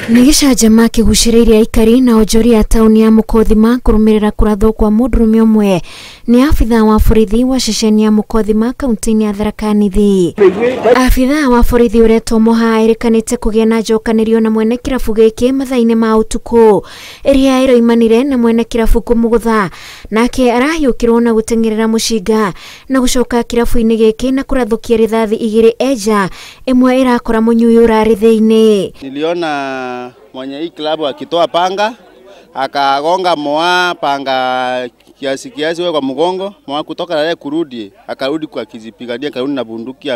Nigishanjama kiguciriria aikari na onjoria tauni ya Mukothima kurumirira kurathwo kwa mundurume umwe ni afitha wa borithi wa ceceni ya Mukothima kaunti-ini ya Tharaka Nithi. Afitha wa borithi uretwo Moha erikanite kugia na njokanirio na mwene kirabu giki mathaa-ini ma utuku iria iroimanire na mwene kirabu kumugutha nake arahiukirwo na guteng'erera mucinga na gucoka kirabu-ini giki na kurathukia rithathi igiri eja imwe irakora munyuyu urari thiini. Niliona mwenye hii klabu akitoa panga akagonga Moa panga kiasi wewe kwa mgongo. Moa kutoka naye kurudi akarudi kwa kizipigania akarudi na bunduki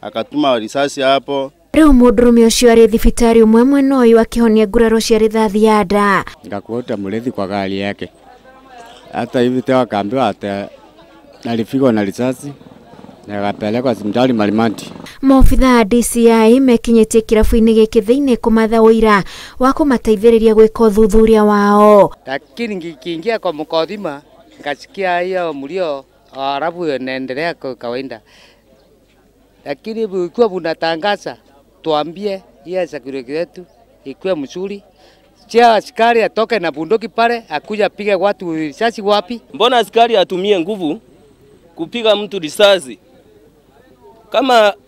akatuma risasi hapo. Riu mundurume ucio ari thibitari umwe mwena uyu akihonia nguraro cia rithathi ya nda. Ngakuota mulethi kwa gari yake. Hata hivi tena akaambiwa ata alifika na risasi na akapelekwa hospitali Malimati. Maobitha a DCI mekinyetie kirabu-ini giki thiini kumatha uira wa kumateithiriria gwika uthuthuria wao. Lakini nikiingia kwa Mukothima nikasikia hiyo mlio Arabu inaendelea kwa kawaida. Lakini ikiwa mnatangaza tuambie hiyo security yetu ikuwe mzuri. Chia askari atoke na bunduki pale akuja piga watu risasi wapi? Mbona askari atumie nguvu kupiga mtu risasi?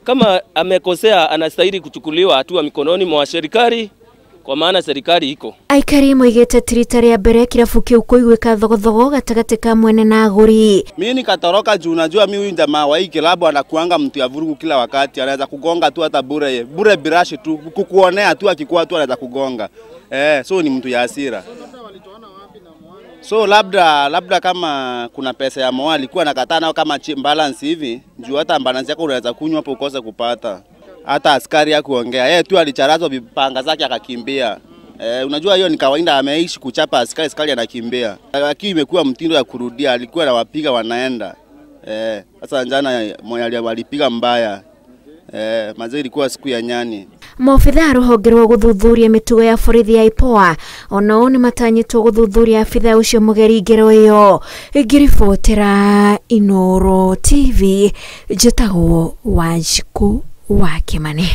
Kama amekosea anastahili kuchukuliwa hatua mikononi mwa serikali kwa maana serikali iko. Aikari moigete tirita ria mbere kirabu kiu kuigwika thogothogo gatagati ka mwene na aguri. Mimi nikatoroka juu najua mimi huyu jamaa wa hii klabu anakuanga mtu ya vurugu kila wakati, anaweza kugonga tu hata bure birashi tu kukuonea tu akikuwa tu anaweza kugonga. So ni mtu ya hasira. So labda kama kuna pesa ya Moa alikuwa anakataa nao kama balance hivi, juu hata balance yako unaweza kunywa hapo ukose kupata. Hata askari ya kuongea. Yeye tu alicharazwa vipanga zake akakimbia. Unajua hiyo ni kawaida, ameishi kuchapa askari anakimbia. Lakini imekuwa mtindo ya kurudia, alikuwa anawapiga wanaenda. Sasa jana Moya walipiga mbaya. Mazee ilikuwa siku ya nyani. Maobitha ruhonge rwa guthuthuria mitugo ya borithi ya IPOA onao ni matanyitwo guthuthuria afitha ucio mugeri ngero iyo. Ngiribotera Inooro TV, njitagwo Wanjiku wa Kimani.